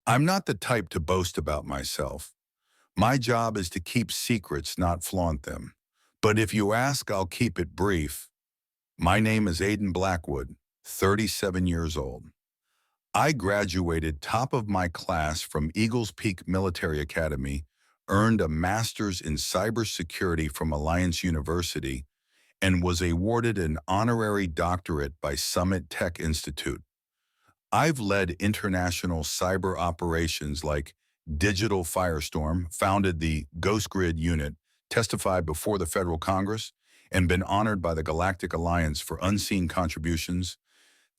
I'm not the type to boast about myself. My job is to keep secrets, not flaunt them. But if you ask, I'll keep it brief. My name is Aidan Blackwood, 37 years old. I graduated top of my class from Eagles Peak Military Academy, earned a master's in cybersecurity from Alliance University, and was awarded an honorary doctorate by Summit Tech Institute. I've led international cyber operations like Digital Firestorm, founded the Ghost Grid unit, testified before the federal Congress, and been honored by the Galactic Alliance for unseen contributions,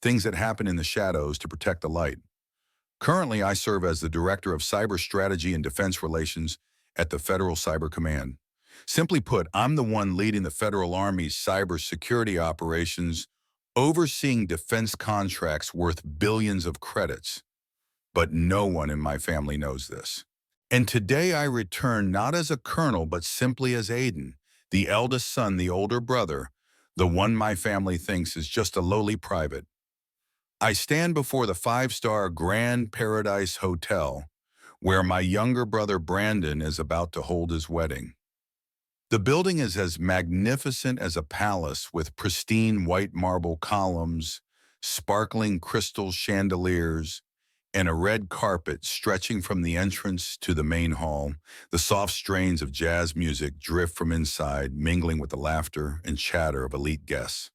things that happen in the shadows to protect the light. Currently, I serve as the Director of Cyber Strategy and Defense Relations at the Federal Cyber Command. Simply put, I'm the one leading the Federal Army's cybersecurity operations, overseeing defense contracts worth billions of credits. But no one in my family knows this. And today I return not as a colonel, but simply as Aidan, the eldest son, the older brother, the one my family thinks is just a lowly private. I stand before the five-star Grand Paradise Hotel, where my younger brother Brandon is about to hold his wedding. The building is as magnificent as a palace with pristine white marble columns, sparkling crystal chandeliers, and a red carpet stretching from the entrance to the main hall. The soft strains of jazz music drift from inside, mingling with the laughter and chatter of elite guests.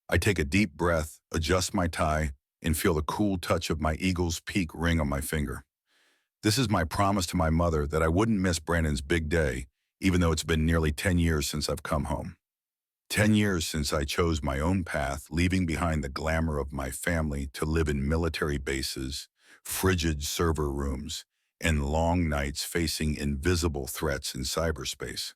I take a deep breath, adjust my tie, and feel the cool touch of my Eagles Peak ring on my finger. This is my promise to my mother that I wouldn't miss Brandon's big day, even though it's been nearly 10 years since I've come home. 10 years since I chose my own path, leaving behind the glamour of my family to live in military bases, frigid server rooms, and long nights facing invisible threats in cyberspace.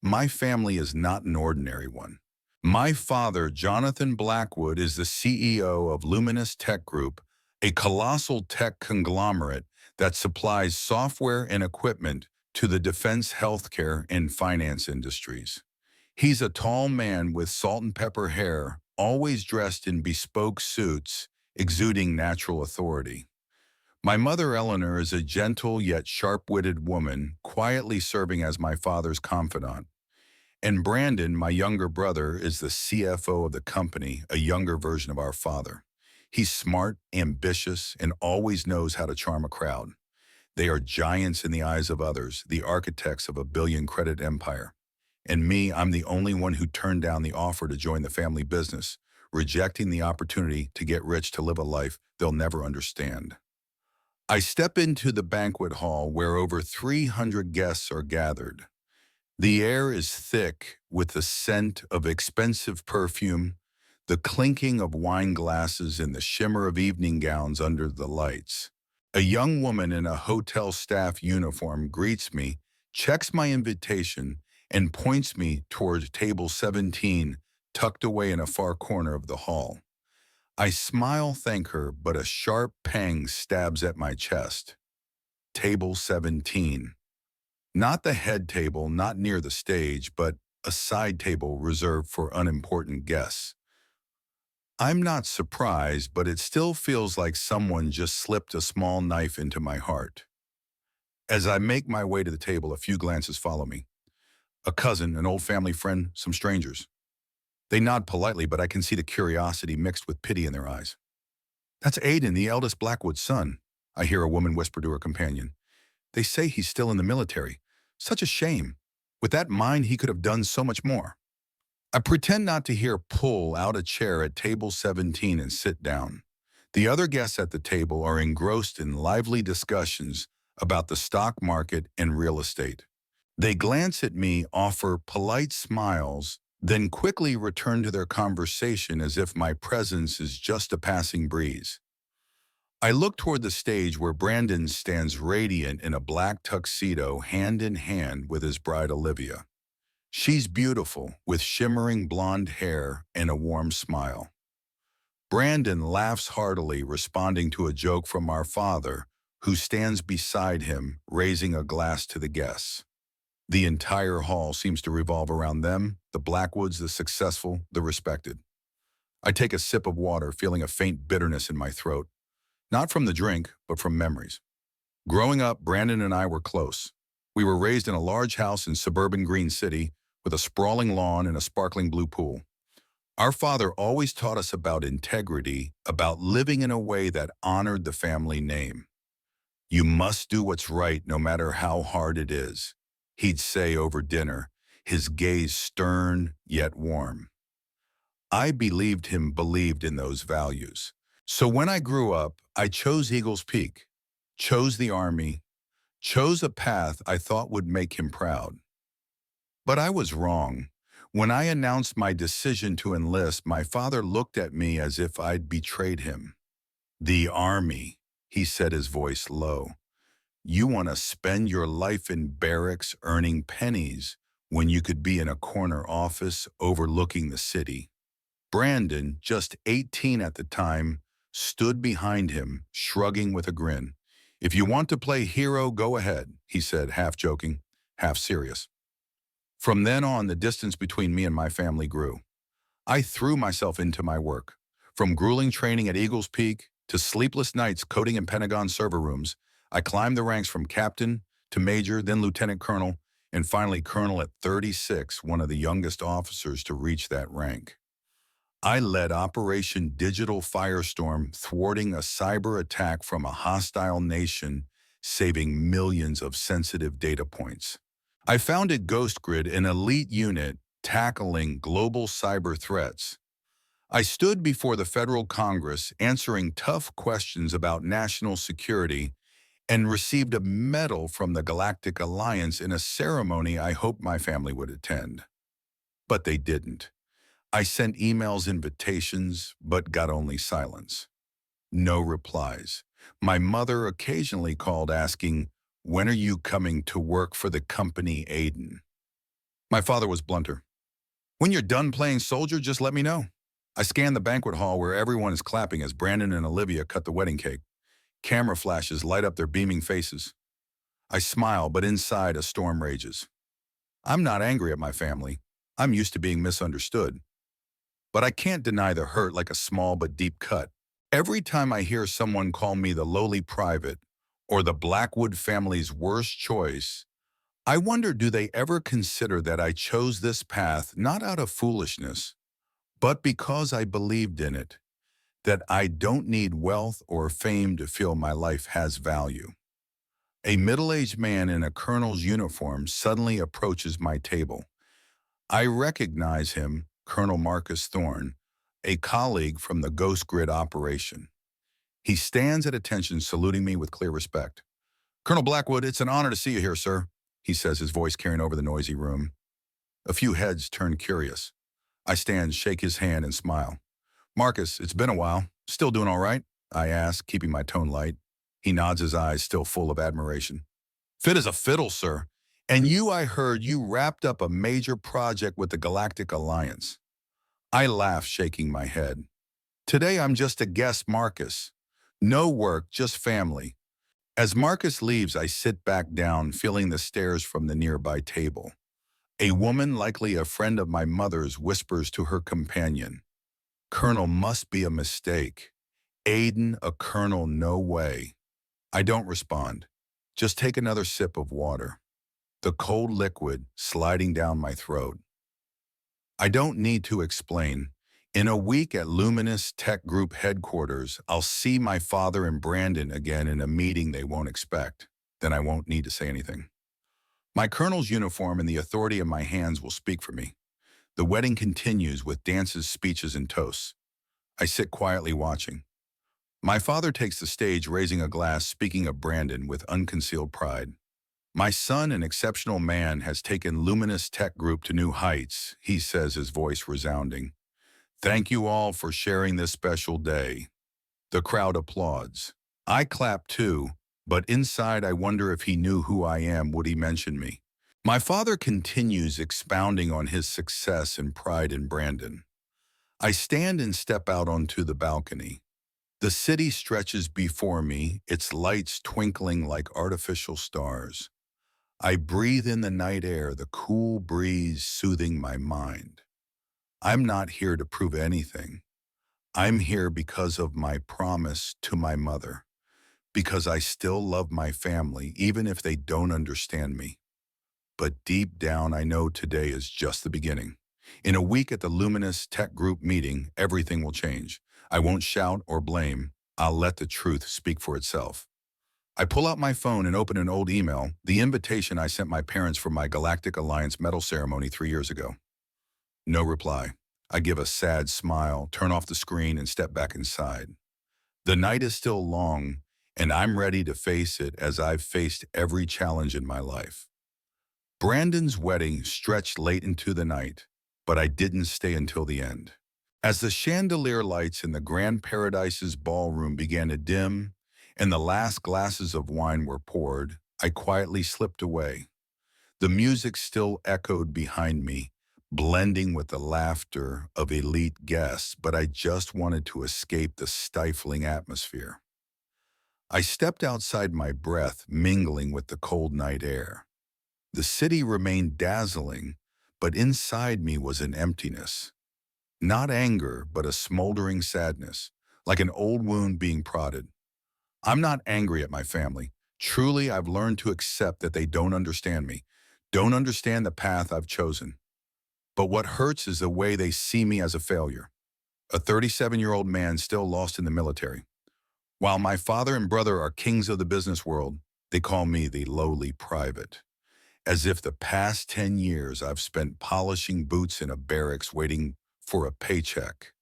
My family is not an ordinary one. My father, Jonathan Blackwood, is the CEO of Luminous Tech Group, a colossal tech conglomerate that supplies software and equipment to the defense, healthcare, and finance industries. He's a tall man with salt and pepper hair, always dressed in bespoke suits, exuding natural authority. My mother, Eleanor, is a gentle yet sharp-witted woman, quietly serving as my father's confidant. And Brandon, my younger brother, is the CFO of the company, a younger version of our father. He's smart, ambitious, and always knows how to charm a crowd. They are giants in the eyes of others, the architects of a billion-credit empire. And me, I'm the only one who turned down the offer to join the family business, rejecting the opportunity to get rich to live a life they'll never understand. I step into the banquet hall where over 300 guests are gathered. The air is thick with the scent of expensive perfume, the clinking of wine glasses, and the shimmer of evening gowns under the lights. A young woman in a hotel staff uniform greets me, checks my invitation, and points me toward table 17, tucked away in a far corner of the hall. I smile, thank her, but a sharp pang stabs at my chest. Table 17. Not the head table, not near the stage, but a side table reserved for unimportant guests. I'm not surprised, but it still feels like someone just slipped a small knife into my heart. As I make my way to the table, a few glances follow me. A cousin, an old family friend, some strangers. They nod politely, but I can see the curiosity mixed with pity in their eyes. "That's Aidan, the eldest Blackwood son," I hear a woman whisper to her companion. "They say he's still in the military. Such a shame. With that mind, he could have done so much more." I pretend not to hear, pull out a chair at table 17 and sit down. The other guests at the table are engrossed in lively discussions about the stock market and real estate. They glance at me, offer polite smiles, then quickly return to their conversation as if my presence is just a passing breeze. I look toward the stage where Brandon stands radiant in a black tuxedo, hand in hand with his bride Olivia. She's beautiful, with shimmering blonde hair and a warm smile. Brandon laughs heartily, responding to a joke from our father, who stands beside him, raising a glass to the guests. The entire hall seems to revolve around them, the Blackwoods, the successful, the respected. I take a sip of water, feeling a faint bitterness in my throat. Not from the drink, but from memories. Growing up, Brandon and I were close. We were raised in a large house in suburban Green City with a sprawling lawn and a sparkling blue pool. Our father always taught us about integrity, about living in a way that honored the family name. You must do what's right no matter how hard it is, he'd say over dinner, his gaze stern yet warm. I believed him believed in those values. So when I grew up, I chose Eagles Peak, chose the Army, chose a path I thought would make him proud. But I was wrong. When I announced my decision to enlist, my father looked at me as if I'd betrayed him. The Army, he said, his voice low. You want to spend your life in barracks earning pennies when you could be in a corner office overlooking the city. Brandon, just 18 at the time, stood behind him, shrugging with a grin. If you want to play hero, go ahead, he said, half joking, half serious. From then on, the distance between me and my family grew. I threw myself into my work. From grueling training at Eagles Peak to sleepless nights coding in Pentagon server rooms, I climbed the ranks from captain to major, then lieutenant colonel, and finally colonel at 36, one of the youngest officers to reach that rank. I led Operation Digital Firestorm, thwarting a cyber attack from a hostile nation, saving millions of sensitive data points. I founded GhostGrid, an elite unit tackling global cyber threats. I stood before the federal Congress answering tough questions about national security and received a medal from the Galactic Alliance in a ceremony I hoped my family would attend. But they didn't. I sent emails, invitations, but got only silence. No replies. My mother occasionally called asking, when are you coming to work for the company, Aiden? My father was blunter. When you're done playing soldier, just let me know. I scanned the banquet hall where everyone is clapping as Brandon and Olivia cut the wedding cake. Camera flashes light up their beaming faces. I smile, but inside a storm rages. I'm not angry at my family. I'm used to being misunderstood. But I can't deny the hurt like a small but deep cut. Every time I hear someone call me the lowly private or the Blackwood family's worst choice, I wonder, do they ever consider that I chose this path not out of foolishness, but because I believed in it, that I don't need wealth or fame to feel my life has value. A middle-aged man in a colonel's uniform suddenly approaches my table. I recognize him, Colonel Marcus Thorne, a colleague from the Ghost Grid operation. He stands at attention, saluting me with clear respect. Colonel Blackwood, it's an honor to see you here, sir, he says, his voice carrying over the noisy room. A few heads turn curious. I stand, shake his hand, and smile. Marcus, it's been a while. Still doing all right? I ask, keeping my tone light. He nods, his eyes still full of admiration. Fit as a fiddle, sir. And I heard you wrapped up a major project with the Galactic Alliance. I laugh, shaking my head. Today I'm just a guest, Marcus. No work, just family. As Marcus leaves, I sit back down, feeling the stares from the nearby table. A woman, likely a friend of my mother's, whispers to her companion, Colonel must be a mistake. Aiden, a colonel, no way. I don't respond. Just take another sip of water. The cold liquid sliding down my throat. I don't need to explain. In a week at Luminous Tech Group headquarters, I'll see my father and Brandon again in a meeting they won't expect. Then I won't need to say anything. My colonel's uniform and the authority in my hands will speak for me. The wedding continues with dances, speeches, and toasts. I sit quietly watching. My father takes the stage, raising a glass, speaking of Brandon with unconcealed pride. My son, an exceptional man, has taken Luminous Tech Group to new heights, he says, his voice resounding. Thank you all for sharing this special day. The crowd applauds. I clap too, but inside I wonder if he knew who I am, would he mention me? My father continues expounding on his success and pride in Brandon. I stand and step out onto the balcony. The city stretches before me, its lights twinkling like artificial stars. I breathe in the night air, the cool breeze soothing my mind. I'm not here to prove anything. I'm here because of my promise to my mother, because I still love my family, even if they don't understand me. But deep down, I know today is just the beginning. In a week at the Luminous Tech Group meeting, everything will change. I won't shout or blame. I'll let the truth speak for itself. I pull out my phone and open an old email, the invitation I sent my parents for my Galactic Alliance medal ceremony 3 years ago. No reply. I give a sad smile, turn off the screen, and step back inside. The night is still long, and I'm ready to face it as I've faced every challenge in my life. Brandon's wedding stretched late into the night, but I didn't stay until the end. As the chandelier lights in the Grand Paradise's ballroom began to dim and the last glasses of wine were poured, I quietly slipped away. The music still echoed behind me, blending with the laughter of elite guests, but I just wanted to escape the stifling atmosphere. I stepped outside, my breath mingling with the cold night air. The city remained dazzling, but inside me was an emptiness. Not anger, but a smoldering sadness, like an old wound being prodded. I'm not angry at my family. Truly, I've learned to accept that they don't understand me, don't understand the path I've chosen. But what hurts is the way they see me as a failure, a 37-year-old man still lost in the military. While my father and brother are kings of the business world, they call me the lowly private. As if the past 10 years I've spent polishing boots in a barracks waiting for a paycheck.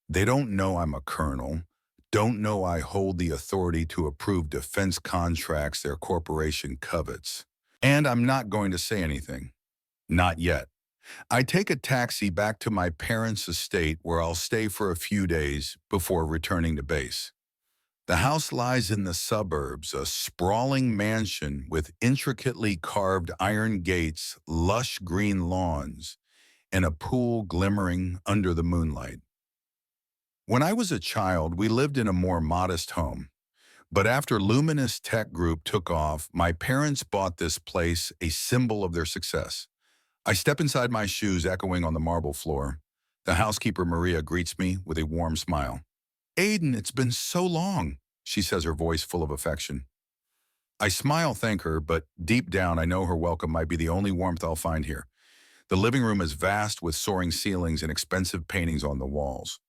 They don't know I'm a colonel, don't know I hold the authority to approve defense contracts their corporation covets. And I'm not going to say anything. Not yet. I take a taxi back to my parents' estate where I'll stay for a few days before returning to base. The house lies in the suburbs, a sprawling mansion with intricately carved iron gates, lush green lawns, and a pool glimmering under the moonlight. When I was a child, we lived in a more modest home. But after Luminous Tech Group took off, my parents bought this place, a symbol of their success. I step inside, my shoes echoing on the marble floor. The housekeeper, Maria, greets me with a warm smile. "Aiden, it's been so long," she says, her voice full of affection. I smile, thank her, but deep down I know her welcome might be the only warmth I'll find here. The living room is vast with soaring ceilings and expensive paintings on the walls.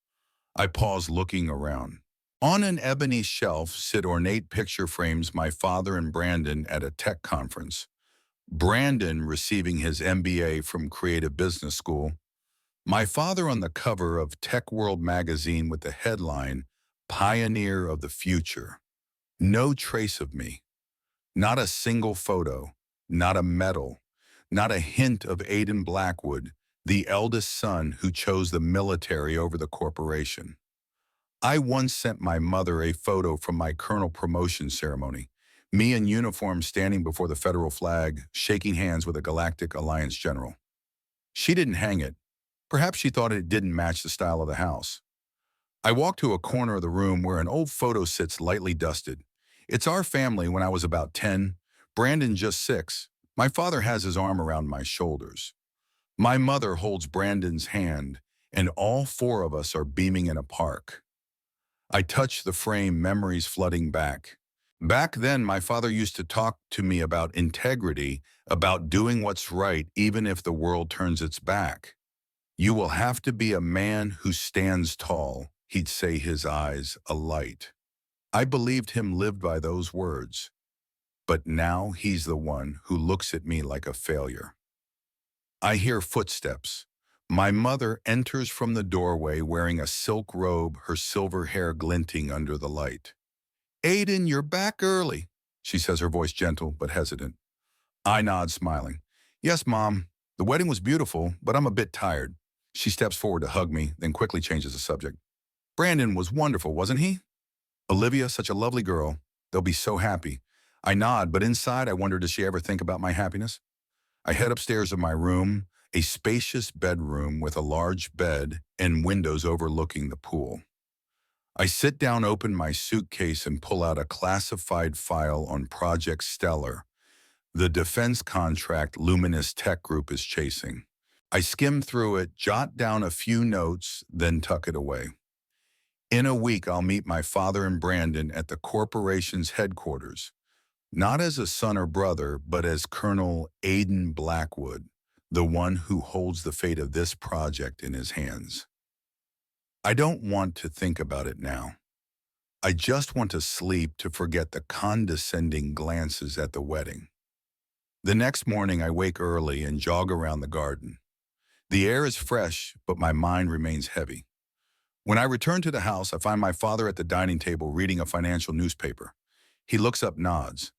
I pause, looking around. On an ebony shelf sit ornate picture frames my father and Brandon at a tech conference. Brandon receiving his MBA from Creative Business School. My father on the cover of Tech World magazine with the headline, "Pioneer of the Future." No trace of me. Not a single photo. Not a medal. Not a hint of Aiden Blackwood, the eldest son who chose the military over the corporation. I once sent my mother a photo from my colonel promotion ceremony, me in uniform standing before the federal flag, shaking hands with a Galactic Alliance general. She didn't hang it. Perhaps she thought it didn't match the style of the house. I walk to a corner of the room where an old photo sits lightly dusted. It's our family when I was about 10, Brandon just 6. My father has his arm around my shoulders. My mother holds Brandon's hand, and all four of us are beaming in a park. I touch the frame, memories flooding back. Back then, my father used to talk to me about integrity, about doing what's right even if the world turns its back. "You will have to be a man who stands tall," he'd say, his eyes alight. I believed him, lived by those words. But now he's the one who looks at me like a failure. I hear footsteps. My mother enters from the doorway wearing a silk robe, her silver hair glinting under the light. "Aiden, you're back early," she says, her voice gentle but hesitant. I nod, smiling. "Yes, Mom. The wedding was beautiful, but I'm a bit tired." She steps forward to hug me, then quickly changes the subject. "Brandon was wonderful, wasn't he? Olivia, such a lovely girl. They'll be so happy." I nod, but inside I wonder, does she ever think about my happiness? I head upstairs to my room, a spacious bedroom with a large bed and windows overlooking the pool. I sit down, open my suitcase, and pull out a classified file on Project Stellar, the defense contract Luminous Tech Group is chasing. I skim through it, jot down a few notes, then tuck it away. In a week, I'll meet my father and Brandon at the corporation's headquarters, not as a son or brother, but as Colonel Aiden Blackwood, the one who holds the fate of this project in his hands. I don't want to think about it now. I just want to sleep to forget the condescending glances at the wedding. The next morning, I wake early and jog around the garden. The air is fresh, but my mind remains heavy. When I return to the house, I find my father at the dining table reading a financial newspaper. He looks up, nods.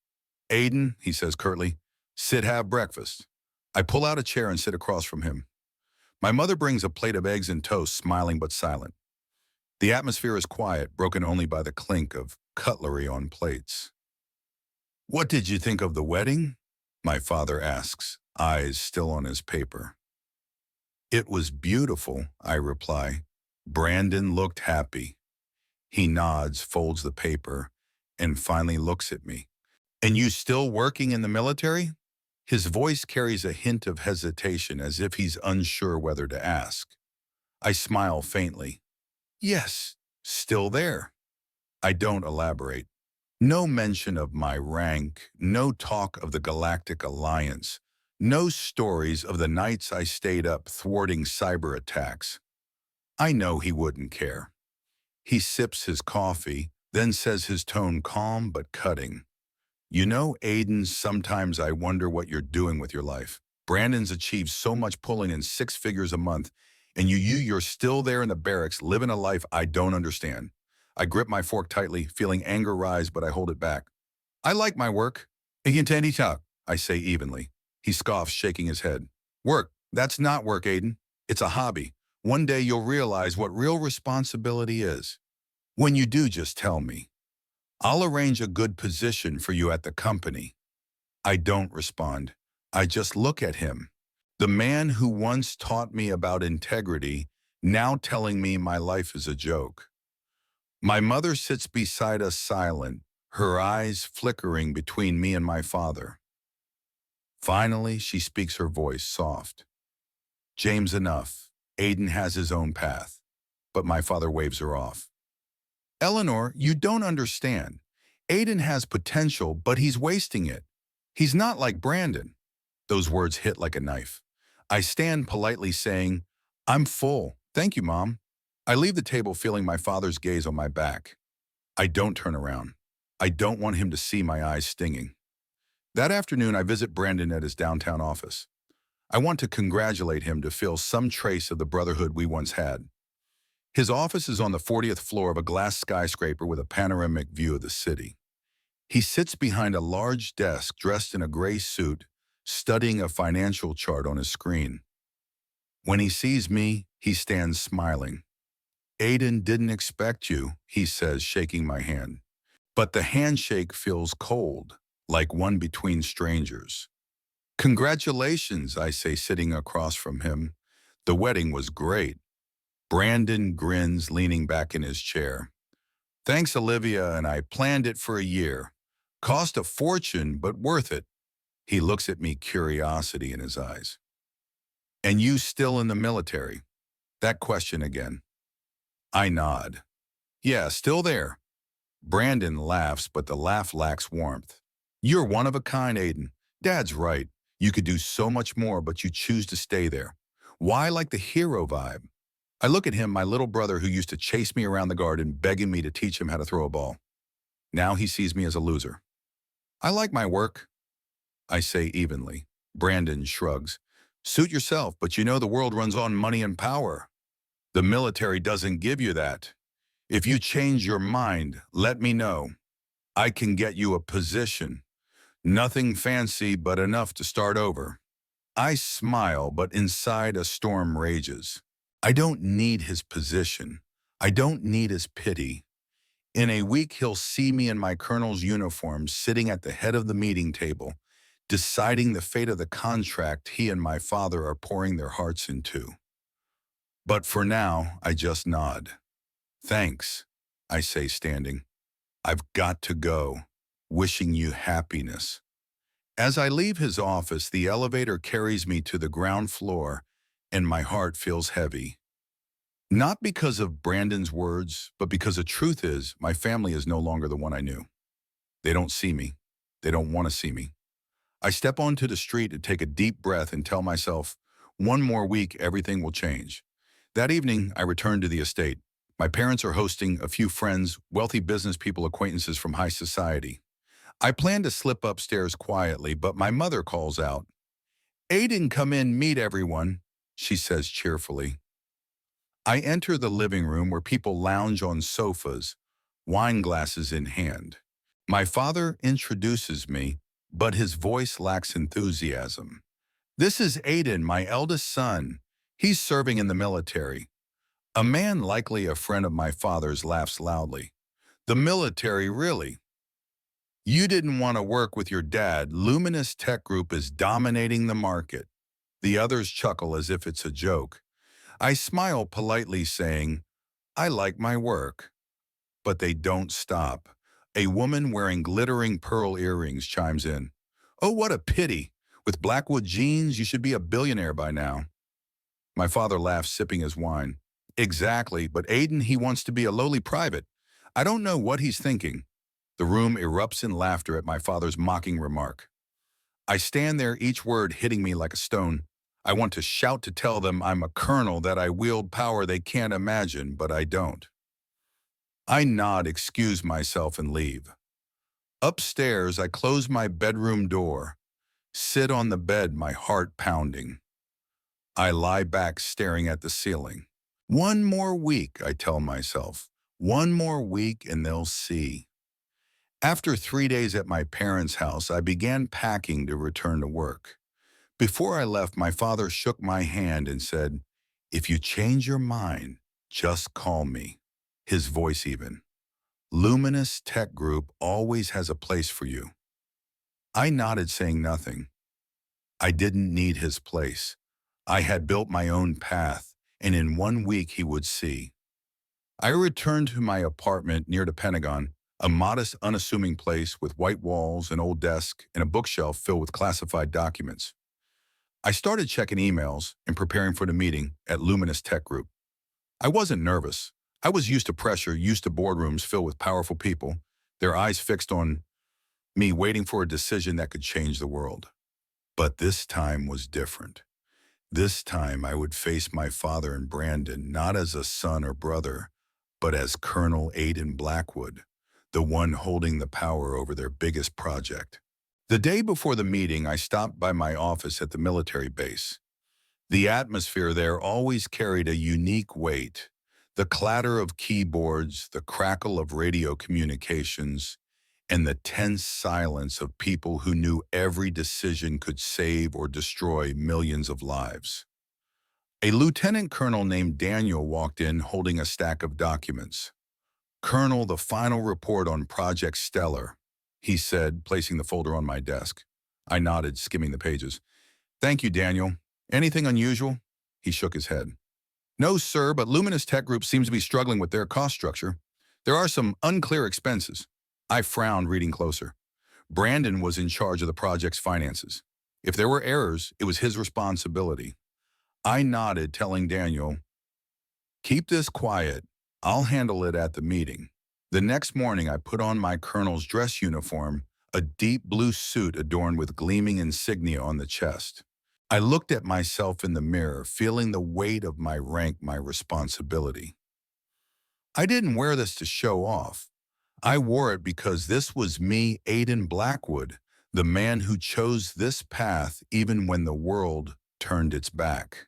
"Aiden," he says curtly, "sit, have breakfast." I pull out a chair and sit across from him. My mother brings a plate of eggs and toast, smiling but silent. The atmosphere is quiet, broken only by the clink of cutlery on plates. "What did you think of the wedding?" my father asks, eyes still on his paper. "It was beautiful," I reply. Brandon looked happy. He nods, folds the paper, and finally looks at me. "And you still working in the military?" His voice carries a hint of hesitation, as if he's unsure whether to ask. I smile faintly. "Yes, still there." I don't elaborate. No mention of my rank, no talk of the Galactic Alliance, no stories of the nights I stayed up thwarting cyber attacks. I know he wouldn't care. He sips his coffee, then says, his tone calm but cutting. "You know, Aiden, sometimes I wonder what you're doing with your life. Brandon's achieved so much, pulling in 6 figures a month, and you're still there in the barracks, living a life I don't understand." I grip my fork tightly, feeling anger rise, but I hold it back. "I like my work." "Igintendi talk," I say evenly. He scoffs, shaking his head. "Work, that's not work, Aiden. It's a hobby. One day you'll realize what real responsibility is. When you do, just tell me. I'll arrange a good position for you at the company." I don't respond. I just look at him. The man who once taught me about integrity, now telling me my life is a joke. My mother sits beside us silent, her eyes flickering between me and my father. Finally, she speaks, her voice soft. "James, enough. Aiden has his own path." But my father waves her off. "Eleanor, you don't understand. Aiden has potential, but he's wasting it. He's not like Brandon." Those words hit like a knife. I stand politely saying, "I'm full. Thank you, Mom." I leave the table feeling my father's gaze on my back. I don't turn around. I don't want him to see my eyes stinging. That afternoon, I visit Brandon at his downtown office. I want to congratulate him, to feel some trace of the brotherhood we once had. His office is on the 40th floor of a glass skyscraper with a panoramic view of the city. He sits behind a large desk, dressed in a gray suit, studying a financial chart on his screen. When he sees me, he stands smiling. "Aiden, didn't expect you," he says, shaking my hand. But the handshake feels cold, like one between strangers. "Congratulations," I say, sitting across from him. "The wedding was great." Brandon grins, leaning back in his chair. "Thanks, Olivia, and I planned it for a year. Cost a fortune, but worth it." He looks at me, curiosity in his eyes. "And you still in the military?" That question again. I nod. "Yeah, still there." Brandon laughs, but the laugh lacks warmth. "You're one of a kind, Aiden. Dad's right. You could do so much more, but you choose to stay there. Why like the hero vibe?" I look at him, my little brother who used to chase me around the garden, begging me to teach him how to throw a ball. Now he sees me as a loser. "I like my work," I say evenly. Brandon shrugs. "Suit yourself, but you know the world runs on money and power. The military doesn't give you that. If you change your mind, let me know. I can get you a position. Nothing fancy, but enough to start over." I smile, but inside a storm rages. I don't need his position. I don't need his pity. In a week, he'll see me in my colonel's uniform, sitting at the head of the meeting table, deciding the fate of the contract he and my father are pouring their hearts into. But for now, I just nod. "Thanks," I say, standing. "I've got to go. Wishing you happiness." As I leave his office, the elevator carries me to the ground floor, and my heart feels heavy. Not because of Brandon's words, but because the truth is, my family is no longer the one I knew. They don't see me. They don't want to see me. I step onto the street to take a deep breath and tell myself, one more week, everything will change. That evening, I return to the estate. My parents are hosting a few friends, wealthy business people, acquaintances from high society. I plan to slip upstairs quietly, but my mother calls out, Aiden, come in, meet everyone, she says cheerfully. I enter the living room where people lounge on sofas, wine glasses in hand. My father introduces me, but his voice lacks enthusiasm. This is Aiden, my eldest son. He's serving in the military. A man likely a friend of my father's laughs loudly. The military, really? You didn't want to work with your dad. Luminous Tech Group is dominating the market. The others chuckle as if it's a joke. I smile politely saying, I like my work. But they don't stop. A woman wearing glittering pearl earrings chimes in. Oh, what a pity. With Blackwood jeans, you should be a billionaire by now. My father laughs, sipping his wine. Exactly, but Aiden, he wants to be a lowly private. I don't know what he's thinking. The room erupts in laughter at my father's mocking remark. I stand there, each word hitting me like a stone. I want to shout to tell them I'm a colonel, that I wield power they can't imagine, but I don't. I nod, excuse myself, and leave. Upstairs, I close my bedroom door, sit on the bed, my heart pounding. I lie back, staring at the ceiling. One more week, I tell myself. One more week and they'll see. After 3 days at my parents' house, I began packing to return to work. Before I left, my father shook my hand and said, if you change your mind, just call me. His voice even. Luminous Tech Group always has a place for you. I nodded, saying nothing. I didn't need his place. I had built my own path, and in 1 week he would see. I returned to my apartment near the Pentagon, a modest, unassuming place with white walls, an old desk, and a bookshelf filled with classified documents. I started checking emails and preparing for the meeting at Luminous Tech Group. I wasn't nervous. I was used to pressure, used to boardrooms filled with powerful people, their eyes fixed on me, waiting for a decision that could change the world. But this time was different. This time I would face my father and Brandon not as a son or brother, but as Colonel Aiden Blackwood, the one holding the power over their biggest project. The day before the meeting, I stopped by my office at the military base. The atmosphere there always carried a unique weight. The clatter of keyboards, the crackle of radio communications, and the tense silence of people who knew every decision could save or destroy millions of lives. A lieutenant colonel named Daniel walked in holding a stack of documents. Colonel, the final report on Project Stellar, he said, placing the folder on my desk. I nodded, skimming the pages. Thank you, Daniel. Anything unusual? He shook his head. No, sir, but Luminous Tech Group seems to be struggling with their cost structure. There are some unclear expenses. I frowned, reading closer. Brandon was in charge of the project's finances. If there were errors, it was his responsibility. I nodded, telling Daniel, keep this quiet. I'll handle it at the meeting. The next morning, I put on my colonel's dress uniform, a deep blue suit adorned with gleaming insignia on the chest. I looked at myself in the mirror, feeling the weight of my rank, my responsibility. I didn't wear this to show off. I wore it because this was me, Aiden Blackwood, the man who chose this path even when the world turned its back.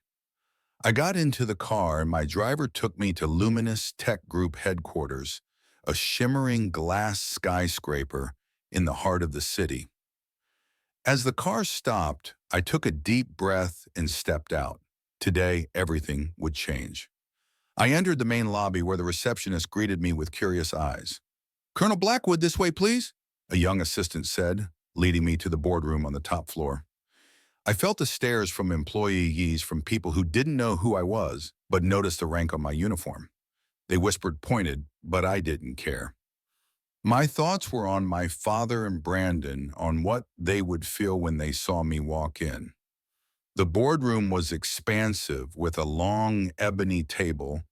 I got into the car and my driver took me to Luminous Tech Group headquarters, a shimmering glass skyscraper in the heart of the city. As the car stopped, I took a deep breath and stepped out. Today, everything would change. I entered the main lobby where the receptionist greeted me with curious eyes. Colonel Blackwood, this way, please, a young assistant said, leading me to the boardroom on the top floor. I felt the stares from employees, from people who didn't know who I was, but noticed the rank on my uniform. They whispered, pointed, but I didn't care. My thoughts were on my father and Brandon, on what they would feel when they saw me walk in. The boardroom was expansive with a long ebony table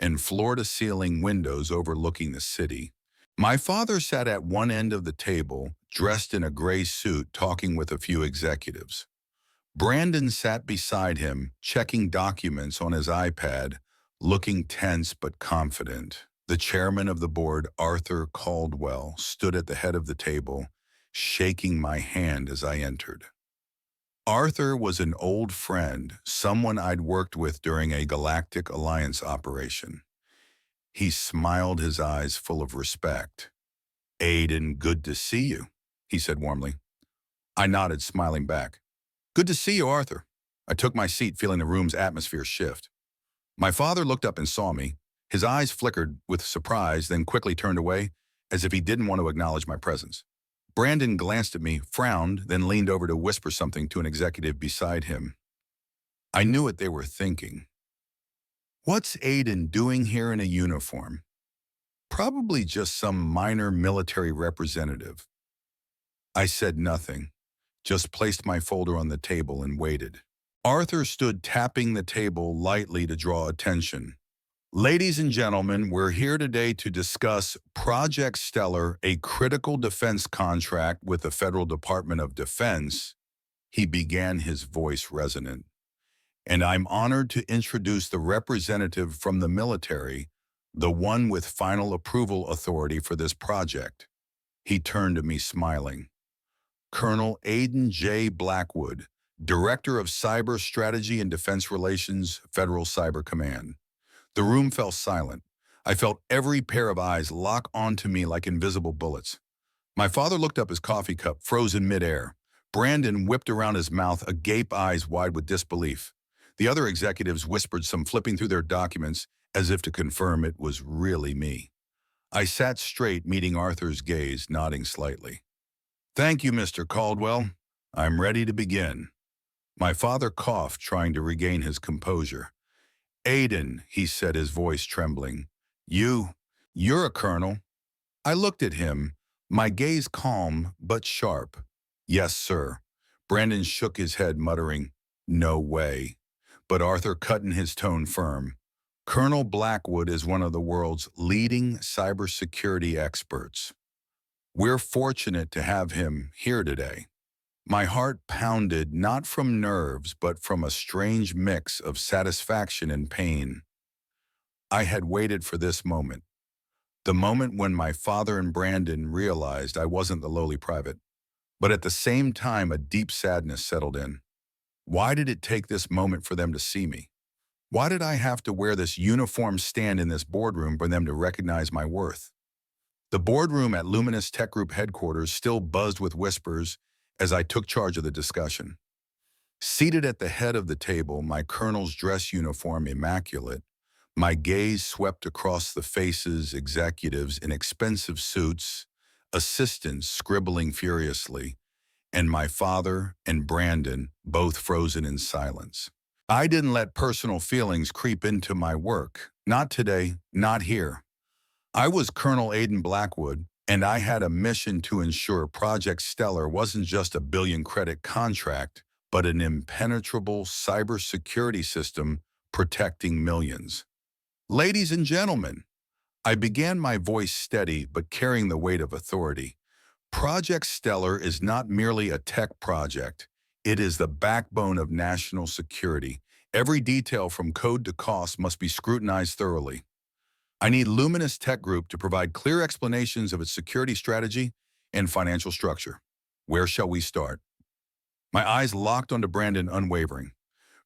and floor-to-ceiling windows overlooking the city. My father sat at one end of the table, dressed in a gray suit, talking with a few executives. Brandon sat beside him, checking documents on his iPad, looking tense but confident. The chairman of the board, Arthur Caldwell, stood at the head of the table, shaking my hand as I entered. Arthur was an old friend, someone I'd worked with during a Galactic Alliance operation. He smiled, his eyes full of respect. "Aiden, good to see you," he said warmly. I nodded, smiling back. "Good to see you, Arthur." I took my seat, feeling the room's atmosphere shift. My father looked up and saw me. His eyes flickered with surprise, then quickly turned away, as if he didn't want to acknowledge my presence. Brandon glanced at me, frowned, then leaned over to whisper something to an executive beside him. I knew what they were thinking. What's Aiden doing here in a uniform? Probably just some minor military representative. I said nothing, just placed my folder on the table and waited. Arthur stood tapping the table lightly to draw attention. "Ladies and gentlemen, we're here today to discuss Project Stellar, a critical defense contract with the Federal Department of Defense." He began, his voice resonant. "And I'm honored to introduce the representative from the military, the one with final approval authority for this project." He turned to me, smiling. "Colonel Aiden J. Blackwood, Director of Cyber Strategy and Defense Relations, Federal Cyber Command." The room fell silent. I felt every pair of eyes lock onto me like invisible bullets. My father looked up, his coffee cup frozen midair. Brandon whipped around his mouth, agape, eyes wide with disbelief. The other executives whispered, some flipping through their documents as if to confirm it was really me. I sat straight, meeting Arthur's gaze, nodding slightly. "Thank you, Mr. Caldwell. I'm ready to begin." My father coughed, trying to regain his composure. "Aiden," he said, his voice trembling. You're a colonel." I looked at him, my gaze calm but sharp. "Yes, sir." Brandon shook his head, muttering, "No way." But Arthur cut in, his tone firm. "Colonel Blackwood is one of the world's leading cybersecurity experts. We're fortunate to have him here today." My heart pounded, not from nerves, but from a strange mix of satisfaction and pain. I had waited for this moment. The moment when my father and Brandon realized I wasn't the lowly private. But at the same time, a deep sadness settled in. Why did it take this moment for them to see me? Why did I have to wear this uniform, stand in this boardroom for them to recognize my worth? The boardroom at Luminous Tech Group headquarters still buzzed with whispers as I took charge of the discussion. Seated at the head of the table, my colonel's dress uniform immaculate, my gaze swept across the faces, executives in expensive suits, assistants scribbling furiously, and my father and Brandon, both frozen in silence. I didn't let personal feelings creep into my work. Not today, not here. I was Colonel Aiden Blackwood, and I had a mission to ensure Project Stellar wasn't just a billion-credit contract, but an impenetrable cybersecurity system protecting millions. "Ladies and gentlemen," I began, my voice steady but carrying the weight of authority. "Project Stellar is not merely a tech project. It is the backbone of national security. Every detail from code to cost must be scrutinized thoroughly. I need Luminous Tech Group to provide clear explanations of its security strategy and financial structure. Where shall we start?" My eyes locked onto Brandon, unwavering.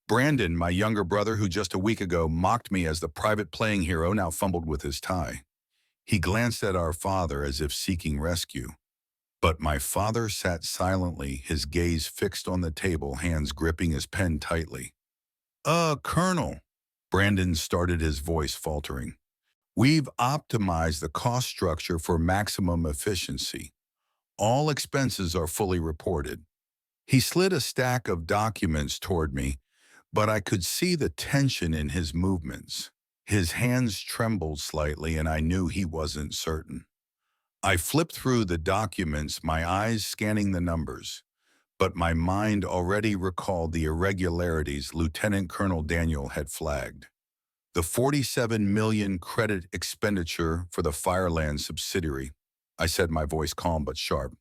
Brandon, my younger brother who just a week ago mocked me as the private playing hero, now fumbled with his tie. He glanced at our father as if seeking rescue. But my father sat silently, his gaze fixed on the table, hands gripping his pen tightly. Colonel," Brandon started, his voice faltering. "We've optimized the cost structure for maximum efficiency. All expenses are fully reported." He slid a stack of documents toward me, but I could see the tension in his movements. His hands trembled slightly, and I knew he wasn't certain. I flipped through the documents, my eyes scanning the numbers, but my mind already recalled the irregularities Lieutenant Colonel Daniel had flagged. The 47 million credit expenditure for the Fireland subsidiary. I said, my voice calm but sharp.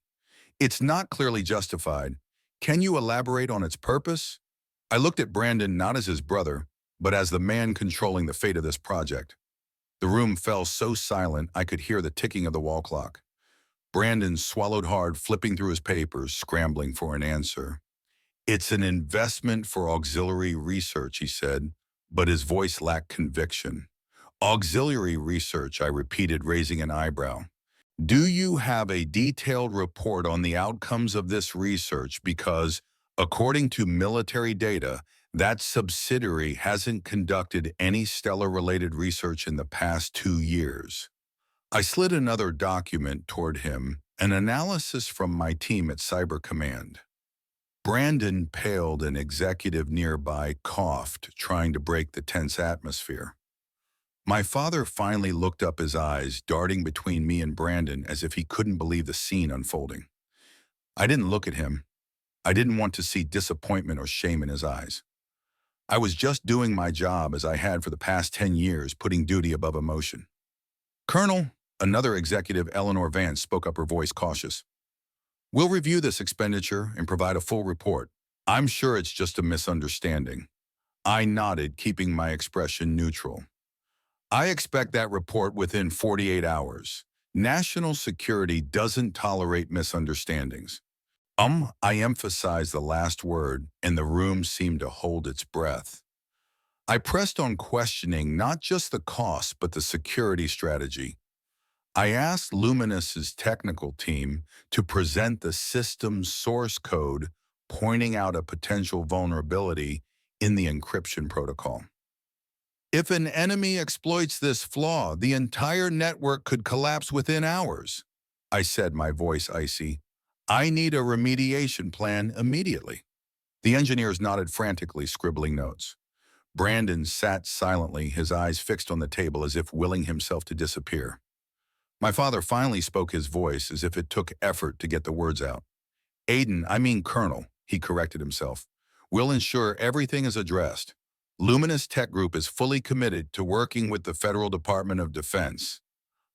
It's not clearly justified. Can you elaborate on its purpose? I looked at Brandon not as his brother, but as the man controlling the fate of this project. The room fell so silent I could hear the ticking of the wall clock. Brandon swallowed hard, flipping through his papers, scrambling for an answer. It's an investment for auxiliary research, he said, but his voice lacked conviction. Auxiliary research, I repeated, raising an eyebrow. Do you have a detailed report on the outcomes of this research? Because, according to military data, that subsidiary hasn't conducted any stellar-related research in the past 2 years. I slid another document toward him, an analysis from my team at Cyber Command. Brandon paled, an executive nearby coughed, trying to break the tense atmosphere. My father finally looked up, his eyes darting between me and Brandon as if he couldn't believe the scene unfolding. I didn't look at him. I didn't want to see disappointment or shame in his eyes. I was just doing my job as I had for the past 10 years, putting duty above emotion. Colonel, another executive, Eleanor Vance, spoke up, her voice cautious. We'll review this expenditure and provide a full report. I'm sure it's just a misunderstanding. I nodded, keeping my expression neutral. I expect that report within 48 hours. National security doesn't tolerate misunderstandings. I emphasized the last word, and the room seemed to hold its breath. I pressed on, questioning not just the cost, but the security strategy. I asked Luminous's technical team to present the system's source code, pointing out a potential vulnerability in the encryption protocol. If an enemy exploits this flaw, the entire network could collapse within hours, I said, my voice icy. I need a remediation plan immediately. The engineers nodded frantically, scribbling notes. Brandon sat silently, his eyes fixed on the table as if willing himself to disappear. My father finally spoke, his voice as if it took effort to get the words out. Colonel, he corrected himself. We'll ensure everything is addressed. Luminous Tech Group is fully committed to working with the Federal Department of Defense.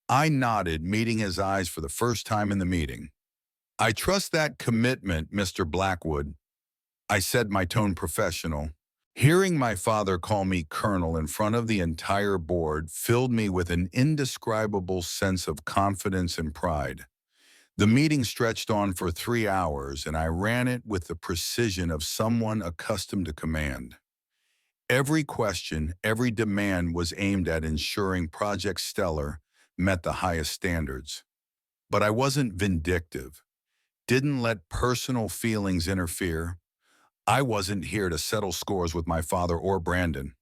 I nodded, meeting his eyes for the first time in the meeting. I trust that commitment, Mr. Blackwood, I said, my tone professional. Hearing my father call me Colonel in front of the entire board filled me with an indescribable sense of confidence and pride. The meeting stretched on for 3 hours, and I ran it with the precision of someone accustomed to command. Every question, every demand was aimed at ensuring Project Stellar met the highest standards. But I wasn't vindictive, didn't let personal feelings interfere. I wasn't here to settle scores with my father or Brandon.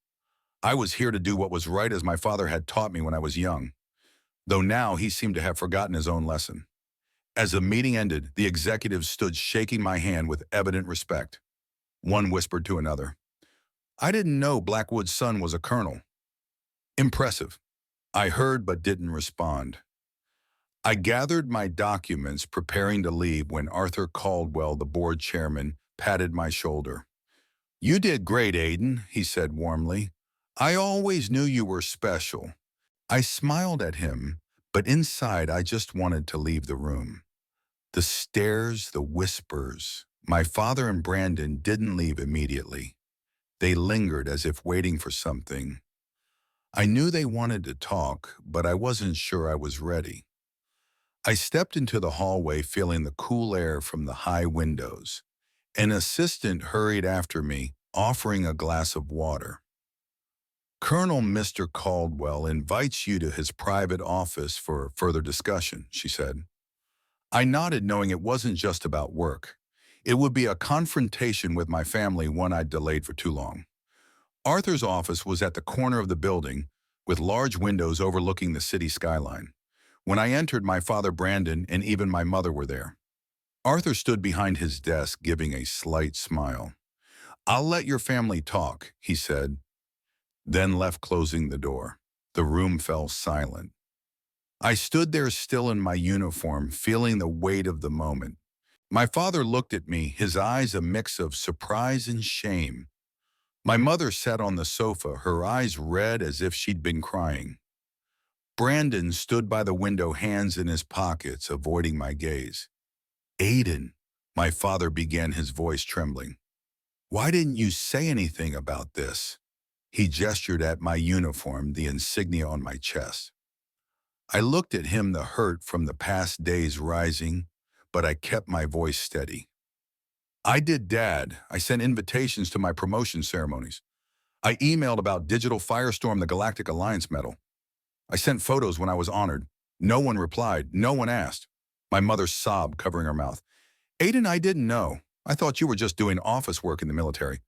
I was here to do what was right, as my father had taught me when I was young, though now he seemed to have forgotten his own lesson. As the meeting ended, the executives stood shaking my hand with evident respect. One whispered to another, I didn't know Blackwood's son was a colonel. Impressive. I heard but didn't respond. I gathered my documents, preparing to leave, when Arthur Caldwell, the board chairman, patted my shoulder. You did great, Aiden, he said warmly. I always knew you were special. I smiled at him, but inside I just wanted to leave the room. The stares, the whispers. My father and Brandon didn't leave immediately. They lingered as if waiting for something. I knew they wanted to talk, but I wasn't sure I was ready. I stepped into the hallway, feeling the cool air from the high windows. An assistant hurried after me, offering a glass of water. Colonel Mr. Caldwell invites you to his private office for further discussion, she said. I nodded, knowing it wasn't just about work. It would be a confrontation with my family, one I'd delayed for too long. Arthur's office was at the corner of the building, with large windows overlooking the city skyline. When I entered, my father, Brandon, and even my mother were there. Arthur stood behind his desk, giving a slight smile. I'll let your family talk, he said, then left, closing the door. The room fell silent. I stood there, still in my uniform, feeling the weight of the moment. My father looked at me, his eyes a mix of surprise and shame. My mother sat on the sofa, her eyes red as if she'd been crying. Brandon stood by the window, hands in his pockets, avoiding my gaze. Aiden, my father began, his voice trembling. Why didn't you say anything about this? He gestured at my uniform, the insignia on my chest. I looked at him, the hurt from the past days rising, but I kept my voice steady. I did, Dad. I sent invitations to my promotion ceremonies. I emailed about Digital Firestorm, the Galactic Alliance medal. I sent photos when I was honored. No one replied. No one asked. My mother sobbed, covering her mouth. Aiden, I didn't know. I thought you were just doing office work in the military.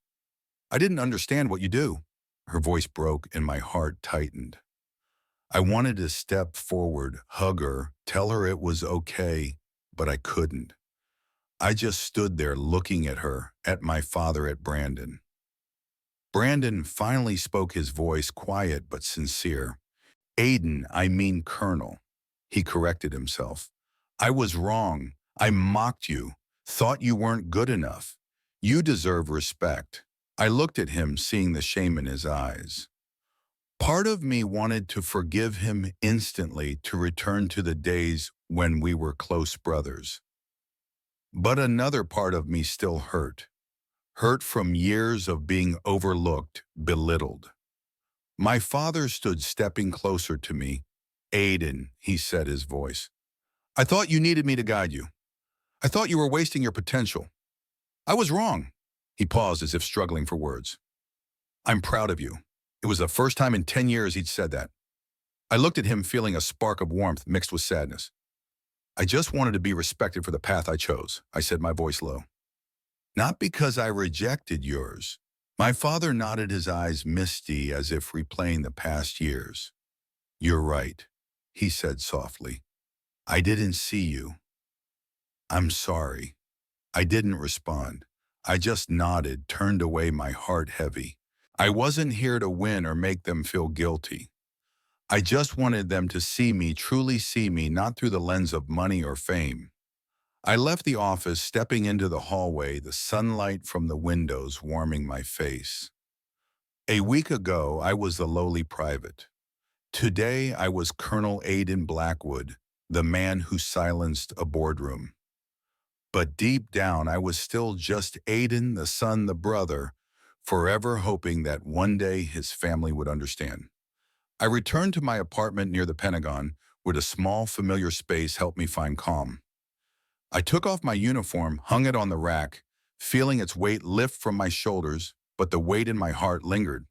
I didn't understand what you do. Her voice broke and my heart tightened. I wanted to step forward, hug her, tell her it was okay, but I couldn't. I just stood there looking at her, at my father, at Brandon. Brandon finally spoke, his voice quiet but sincere. Aiden, I mean Colonel. He corrected himself. I was wrong. I mocked you, thought you weren't good enough. You deserve respect. I looked at him, seeing the shame in his eyes. Part of me wanted to forgive him instantly, to return to the days when we were close brothers. But another part of me still hurt from years of being overlooked, belittled. My father stood, stepping closer to me. Aiden, he said, his voice. I thought you needed me to guide you. I thought you were wasting your potential. I was wrong. He paused as if struggling for words. I'm proud of you. It was the first time in 10 years he'd said that. I looked at him, feeling a spark of warmth mixed with sadness. I just wanted to be respected for the path I chose, I said, my voice low. Not because I rejected yours. My father nodded, his eyes misty as if replaying the past years. You're right, he said softly. I didn't see you. I'm sorry. I didn't respond. I just nodded, turned away, my heart heavy. I wasn't here to win or make them feel guilty. I just wanted them to see me, truly see me, not through the lens of money or fame. I left the office, stepping into the hallway, the sunlight from the windows warming my face. A week ago, I was the lowly private. Today, I was Colonel Aiden Blackwood, the man who silenced a boardroom. But deep down, I was still just Aiden, the son, the brother, forever hoping that one day his family would understand. I returned to my apartment near the Pentagon, where a small, familiar space helped me find calm. I took off my uniform, hung it on the rack, feeling its weight lift from my shoulders, but the weight in my heart lingered.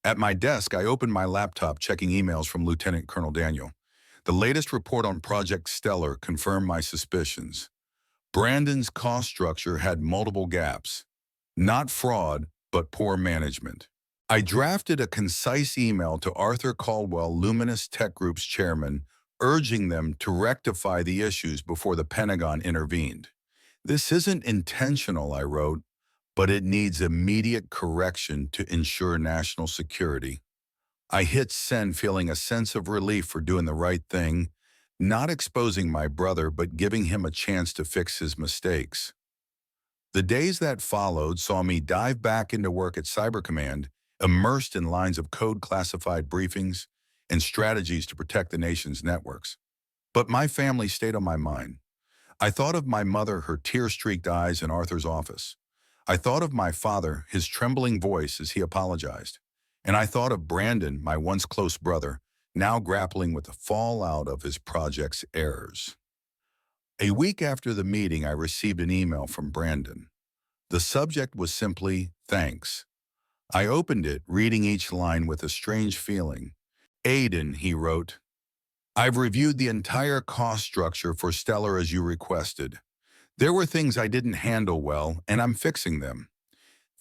At my desk, I opened my laptop, checking emails from Lieutenant Colonel Daniel. The latest report on Project Stellar confirmed my suspicions. Brandon's cost structure had multiple gaps. Not fraud, but poor management. I drafted a concise email to Arthur Caldwell, Luminous Tech Group's chairman, urging them to rectify the issues before the Pentagon intervened. This isn't intentional, I wrote, but it needs immediate correction to ensure national security. I hit send, feeling a sense of relief for doing the right thing, not exposing my brother, but giving him a chance to fix his mistakes. The days that followed saw me dive back into work at Cyber Command, immersed in lines of code, classified briefings, and strategies to protect the nation's networks. But my family stayed on my mind. I thought of my mother, her tear-streaked eyes in Arthur's office. I thought of my father, his trembling voice as he apologized. And I thought of Brandon, my once close brother, now grappling with the fallout of his project's errors. A week after the meeting, I received an email from Brandon. The subject was simply, "Thanks." I opened it, reading each line with a strange feeling. Aiden, he wrote, I've reviewed the entire cost structure for Stellar as you requested. There were things I didn't handle well, and I'm fixing them.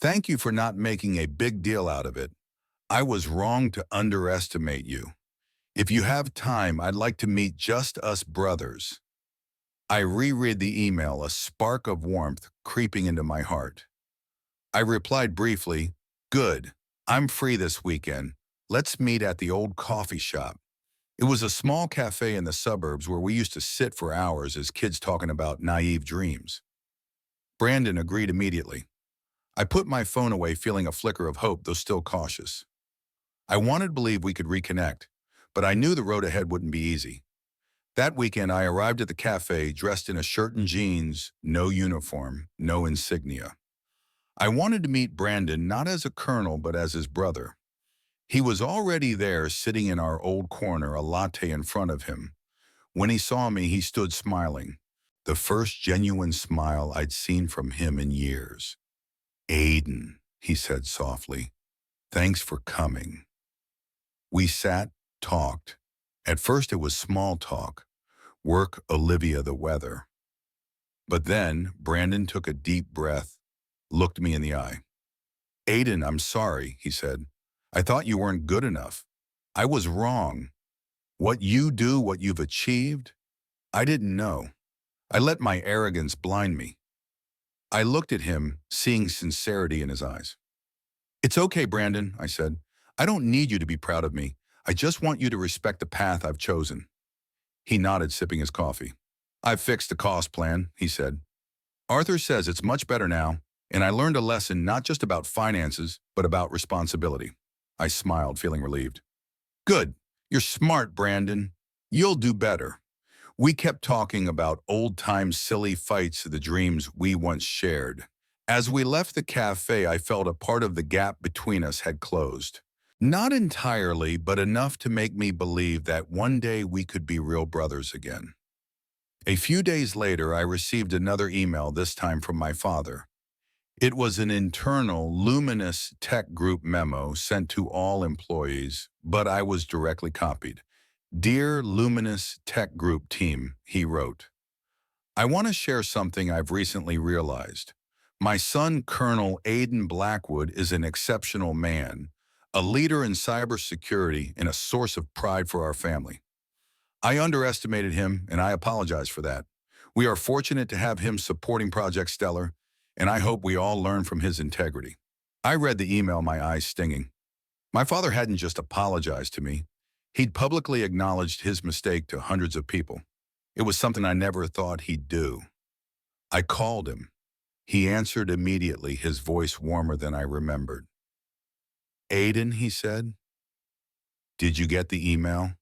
Thank you for not making a big deal out of it. I was wrong to underestimate you. If you have time, I'd like to meet just us brothers. I reread the email, a spark of warmth creeping into my heart. I replied briefly, Good. I'm free this weekend. Let's meet at the old coffee shop. It was a small cafe in the suburbs where we used to sit for hours as kids talking about naive dreams. Brandon agreed immediately. I put my phone away, feeling a flicker of hope, though still cautious. I wanted to believe we could reconnect, but I knew the road ahead wouldn't be easy. That weekend, I arrived at the cafe dressed in a shirt and jeans, no uniform, no insignia. I wanted to meet Brandon not as a colonel, but as his brother. He was already there, sitting in our old corner, a latte in front of him. When he saw me, he stood smiling, the first genuine smile I'd seen from him in years. "Aiden," he said softly, "thanks for coming." We sat, talked. At first it was small talk. Work, Olivia, the weather. But then Brandon took a deep breath, looked me in the eye. "Aiden, I'm sorry," he said. "I thought you weren't good enough. I was wrong. What you do, what you've achieved, I didn't know. I let my arrogance blind me." I looked at him, seeing sincerity in his eyes. "It's okay, Brandon," I said. "I don't need you to be proud of me. I just want you to respect the path I've chosen." He nodded, sipping his coffee. "I've fixed the cost plan," he said. "Arthur says it's much better now, and I learned a lesson not just about finances, but about responsibility." I smiled, feeling relieved. "Good. You're smart, Brandon. You'll do better." We kept talking about old-time silly fights, the dreams we once shared. As we left the cafe, I felt a part of the gap between us had closed. Not entirely, but enough to make me believe that one day we could be real brothers again. A few days later, I received another email, this time from my father. It was an internal Luminous Tech Group memo sent to all employees, but I was directly copied. "Dear Luminous Tech Group team," he wrote, "I want to share something I've recently realized. My son, Colonel Aiden Blackwood, is an exceptional man, a leader in cybersecurity and a source of pride for our family. I underestimated him, and I apologize for that. We are fortunate to have him supporting Project Stellar, and I hope we all learn from his integrity." I read the email, my eyes stinging. My father hadn't just apologized to me. He'd publicly acknowledged his mistake to hundreds of people. It was something I never thought he'd do. I called him. He answered immediately, his voice warmer than I remembered. "Aiden," he said, "did you get the email?"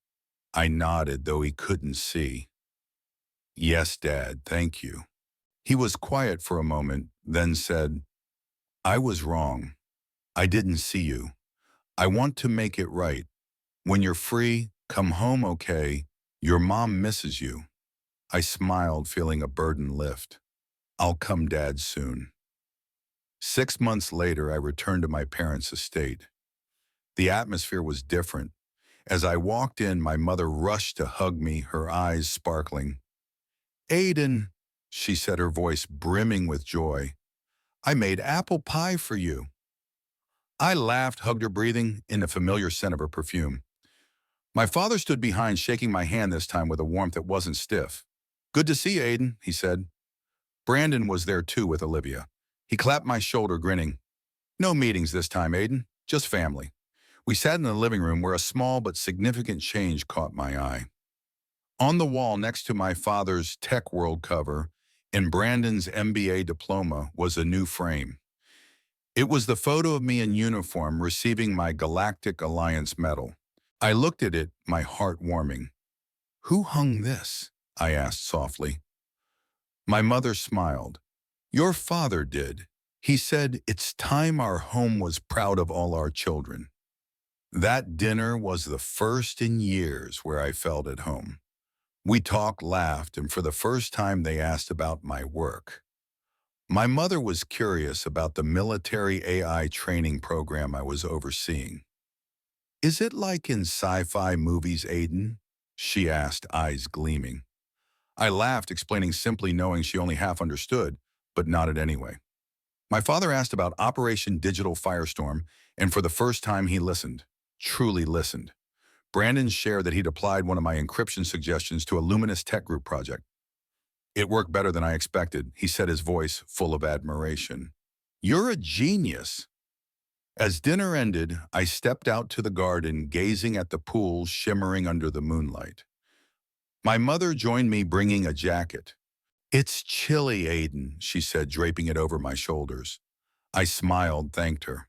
I nodded, though he couldn't see. "Yes, Dad, thank you." He was quiet for a moment, then said, "I was wrong. I didn't see you. I want to make it right. When you're free, come home, okay? Your mom misses you." I smiled, feeling a burden lift. "I'll come, Dad, soon." 6 months later, I returned to my parents' estate. The atmosphere was different. As I walked in, my mother rushed to hug me, her eyes sparkling. "Aiden," she said, her voice brimming with joy, "I made apple pie for you." I laughed, hugged her, breathing in the familiar scent of her perfume. My father stood behind, shaking my hand this time with a warmth that wasn't stiff. "Good to see you, Aiden," he said. Brandon was there too, with Olivia. He clapped my shoulder, grinning. "No meetings this time, Aiden, just family." We sat in the living room where a small but significant change caught my eye. On the wall next to my father's Tech World cover and Brandon's MBA diploma was a new frame. It was the photo of me in uniform receiving my Galactic Alliance medal. I looked at it, my heart warming. "Who hung this?" I asked softly. My mother smiled. "Your father did. He said it's time our home was proud of all our children." That dinner was the first in years where I felt at home. We talked, laughed, and for the first time they asked about my work. My mother was curious about the military AI training program I was overseeing. "Is it like in sci-fi movies, Aiden?" she asked, eyes gleaming. I laughed, explaining simply, knowing she only half understood, but nodded anyway. My father asked about Operation Digital Firestorm, and for the first time he listened, truly listened. Brandon shared that he'd applied one of my encryption suggestions to a Luminous Tech Group project. "It worked better than I expected," he said, his voice full of admiration. "You're a genius." As dinner ended, I stepped out to the garden, gazing at the pool shimmering under the moonlight. My mother joined me, bringing a jacket. "It's chilly, Aiden," she said, draping it over my shoulders. I smiled, thanked her.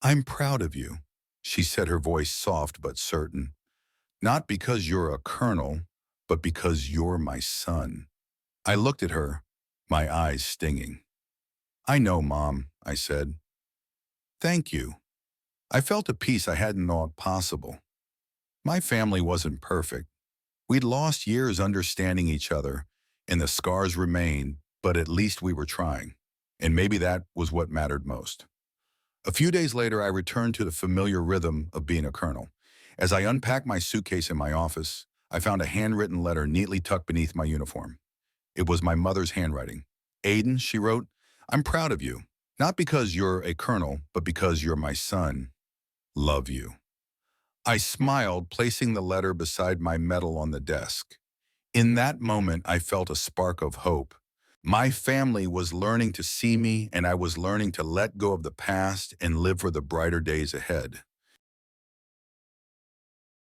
I'm proud of you, she said, her voice soft but certain. Not because you're a colonel, but because you're my son. I looked at her, my eyes stinging. I know, Mom, I said. Thank you. I felt a peace I hadn't thought possible. My family wasn't perfect. We'd lost years understanding each other, and the scars remained, but at least we were trying. And maybe that was what mattered most. A few days later, I returned to the familiar rhythm of being a colonel. As I unpacked my suitcase in my office, I found a handwritten letter neatly tucked beneath my uniform. It was my mother's handwriting. Aiden, she wrote, I'm proud of you. Not because you're a colonel, but because you're my son. Love you. I smiled, placing the letter beside my medal on the desk. In that moment, I felt a spark of hope. My family was learning to see me, and I was learning to let go of the past and live for the brighter days ahead.